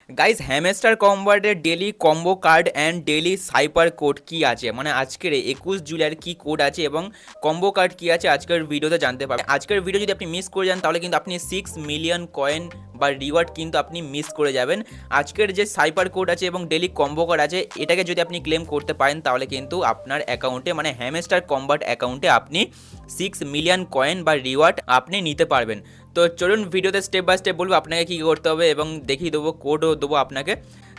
Guys hamster কম্বাটের daily combo card and daily cipher code কি আছে, মানে আজকের 21 জুলাইয়ের কি কোড আছে এবং কম্বো কার্ড কি আছে আজকের ভিডিওতে জানতে পারবেন। আজকের ভিডিও যদি আপনি মিস করে যান তাহলে কিন্তু আপনি 6 মিলিয়ন কয়েন বা রিওয়ার্ড কিন্তু আপনি মিস করে যাবেন। আজকের যে সাইপার কোড আছে এবং ডেলি কম্বো কার্ড আছে এটাকে যদি আপনি ক্লেম করতে পারেন তাহলে কিন্তু আপনার অ্যাকাউন্টে মানে হ্যামস্টার কম্বাট অ্যাকাউন্টে আপনি 6 মিলিয়ন কয়েন বা রিওয়ার্ড আপনি নিতে পারবেন। তো চলুন ভিডিওতে স্টেপ বাই স্টেপ বলবো আপনাকে কী করতে হবে এবং দেখিয়ে দেবো, কোডও দেবো আপনাকে।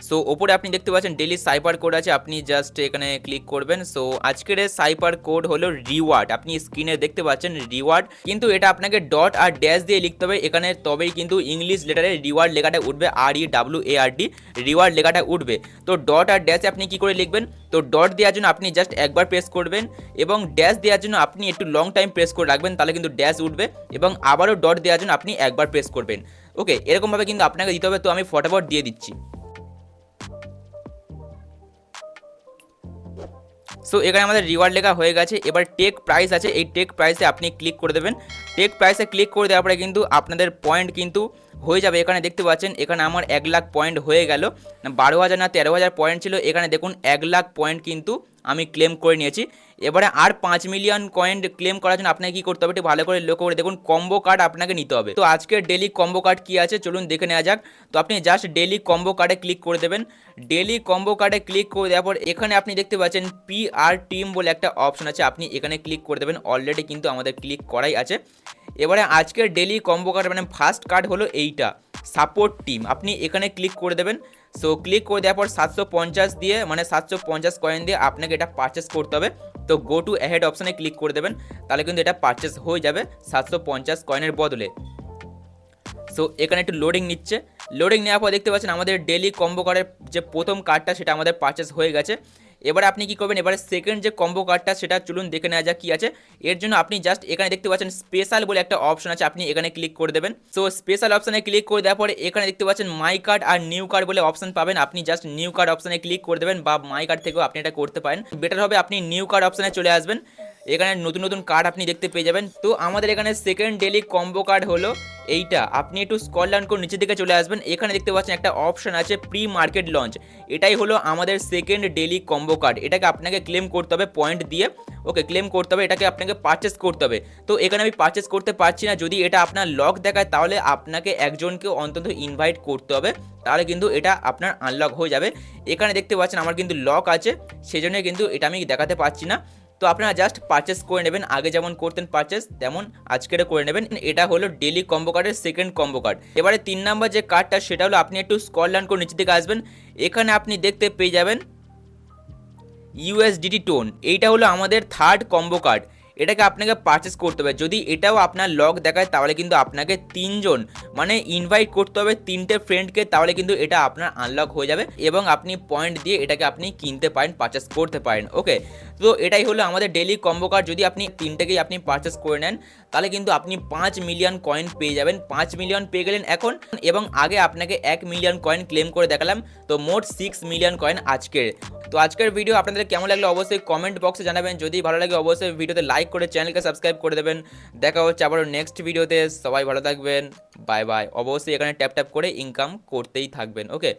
সো ওপরে আপনি দেখতে পাচ্ছেন ডেলি সাইপার কোড আছে, আপনি জাস্ট এখানে ক্লিক করবেন। সো আজকের সাইপার কোড হলো রিওয়ার্ড, আপনি স্ক্রিনে দেখতে পাচ্ছেন রিওয়ার্ড, কিন্তু এটা আপনাকে ডট আর ড্যাশ দিয়ে লিখতে হবে এখানে, তবেই কিন্তু ইংলিশ লেটারে রিওয়ার্ড লেখাটা উঠবে, REWARD রিওয়ার্ড লেখাটা উঠবে। তো ডট আর ড্যাশে আপনি কি করে লিখবেন, তো ডট দেওয়ার জন্য আপনি জাস্ট একবার প্রেস করবেন এবং ড্যাশ দেওয়ার জন্য আপনি একটু লং টাইম প্রেস করে রাখবেন, তাহলে কিন্তু ড্যাশ উঠবে এবং আবারও ডট দেওয়ার জন্য আপনি একবার প্রেস করবেন। ওকে, এরকমভাবে কিন্তু আপনাকে দিতে হবে। তো আমি ফটাফট দিয়ে দিচ্ছি। সো এখানে আমাদের রিওয়ার্ড লেখা হয়ে গেছে। এবার টেক প্রাইস আছে, এই টেক প্রাইসে আপনি ক্লিক করে দেবেন। টেক প্রাইসে ক্লিক করে দেওয়ার পরে কিন্তু আপনাদের পয়েন্ট কিন্তু হয়ে যাবে। এখানে দেখতে পাচ্ছেন এখানে আমার 1 লাখ পয়েন্ট হয়ে গেল, 12,000 না 13,000 পয়েন্ট ছিল। এখানে দেখুন 1 লাখ পয়েন্ট কিন্তু আমি ক্লেম করে নিয়েছি। এবারে আর 5 মিলিয়ন কয়েন ক্লেম করার জন্য আপনাকে কী করতে হবে একটু ভালো করে লক্ষ্য করে দেখুন, কম্বো কার্ড আপনাকে নিতে হবে। তো আজকের ডেলি কম্বো কার্ড কী আছে চলুন দেখে নেওয়া যাক। তো আপনি জাস্ট ডেলি কম্বো কার্ডে ক্লিক করে দেবেন। ডেলি কম্বো কার্ডে ক্লিক করে দেওয়ার পর এখানে আপনি দেখতে পাচ্ছেন PR টিম বলে একটা অপশন আছে, আপনি এখানে ক্লিক করে দেবেন। অলরেডি কিন্তু আমাদের ক্লিক করাই আছে। এবারে আজকের ডেলি কম্বো কার্ড মানে ফার্স্ট কার্ড হলো এইটা সাপোর্ট টিম, আপনি এখানে ক্লিক করে দেবেন। সো ক্লিক করে দেওয়ার পর 750 দিয়ে মানে 750 কয়েন দিয়ে আপনাকে এটা পারচেস করতে হবে। তো গো টু অ্যাহেড অপশানে ক্লিক করে দেবেন, তাহলে কিন্তু এটা পারচেস হয়ে যাবে 750 কয়েনের বদলে। সো এখানে একটু লোডিং নিচ্ছে, লোডিং নেওয়ার পর দেখতে পাচ্ছেন আমাদের ডেলি কম্বো কার্ডের যে প্রথম কার্ডটা সেটা আমাদের পারচেস হয়ে গেছে। এবারে আপনি কি করবেন, এবারে সেকেন্ড যে কম্বো কার্ডটা সেটা চলুন দেখে নেওয়া যাক কী আছে। এর জন্য আপনি জাস্ট এখানে দেখতে পাচ্ছেন স্পেশাল বলে একটা অপশন আছে, আপনি এখানে ক্লিক করে দেবেন। সো স্পেশাল অপশানে ক্লিক করে দেওয়ার পরে এখানে দেখতে পাচ্ছেন মাই কার্ড আর নিউ কার্ড বলে অপশন পাবেন, আপনি জাস্ট নিউ কার্ড অপশানে ক্লিক করে দেবেন, বা মাই কার্ড থেকেও আপনি এটা করতে পারেন। বেটার হবে আপনি নিউ কার্ড অপশানে চলে আসবেন, এখানে নতুন নতুন কার্ড আপনি দেখতে পেয়ে যাবেন। তো আমাদের এখানে সেকেন্ড ডেলি কম্বো কার্ড হলো এইটা, আপনি একটু স্ক্রল ডাউন করে নিচের দিকে চলে আসবেন, এখানে দেখতে পাচ্ছেন একটা অপশন আছে প্রি মার্কেট লঞ্চ, এটাই হলো আমাদের সেকেন্ড ডেলি কম্বো কার্ড। এটাকে আপনাকে ক্লেম করতে হবে পয়েন্ট দিয়ে। ওকে, ক্লেম করতে হবে, এটাকে আপনাকে পারচেস করতে হবে। তো এখানে আমি পারচেস করতে পারছি না, যদি এটা আপনার লক দেখায় তাহলে আপনাকে একজনকে অন্তত ইনভাইট করতে হবে, তাহলে কিন্তু এটা আপনার আনলক হয়ে যাবে। এখানে দেখতে পাচ্ছেন আমার কিন্তু লক আছে, সেজন্য কিন্তু এটা আমি দেখাতে পারছি না। তো আপনারা জাস্ট পারচেস করে নেবেন, আগে যেমন করতেন পারচেস তেমন আজকেরও করে নেবেন। এটা হলো ডেলি কম্বো কার্ডের সেকেন্ড কম্বো কার্ড। এবারে 3 নম্বর যে কার্ডটা সেটা হলো, আপনি একটু স্ক্রল ডাউন করে নিচের দিকে আসবেন, এখানে আপনি দেখতে পেয়ে যাবেন USDT টোন, এইটা হলো আমাদের থার্ড কম্বো কার্ড। এটাকে আপনাকে পারচেস করতে হবে, যদি এটাও আপনার লক দেখায় তাহলে কিন্তু আপনাকে 3জন মানে ইনভাইট করতে হবে 3টে ফ্রেন্ডকে, তাহলে কিন্তু এটা আপনার আনলক হয়ে যাবে এবং আপনি পয়েন্ট দিয়ে এটাকে আপনি কিনতে পারেন, পারচেস করতে পারেন। ওকে, তো এটাই হলো আমাদের ডেলি কম্বো কার্ড। যদি আপনি 3টেকেই আপনি পারচেস করে নেন তাহলে কিন্তু আপনি 5 মিলিয়ন কয়েন পেয়ে যাবেন। 5 মিলিয়ন পেয়ে গেলেন এখন, এবং আগে আপনাকে 1 মিলিয়ন কয়েন ক্লেম করে দেখালাম, তো মোট 6 মিলিয়ন কয়েন আজকের। তো আজকের ভিডিও আপনাদের কেমন লাগলো অবশ্যই কমেন্ট বক্সে জানাবেন, যদি ভালো লাগে অবশ্যই ভিডিওতে লাইক করে চ্যানেলকে সাবস্ক্রাইব করে দেবেন। দেখা হচ্ছে আবারও নেক্সট ভিডিওতে, সবাই ভালো থাকবেন, বাই বাই। অবশ্যই এখানে ট্যাপ ট্যাপ করে ইনকাম করতেই থাকবেন। ওকে।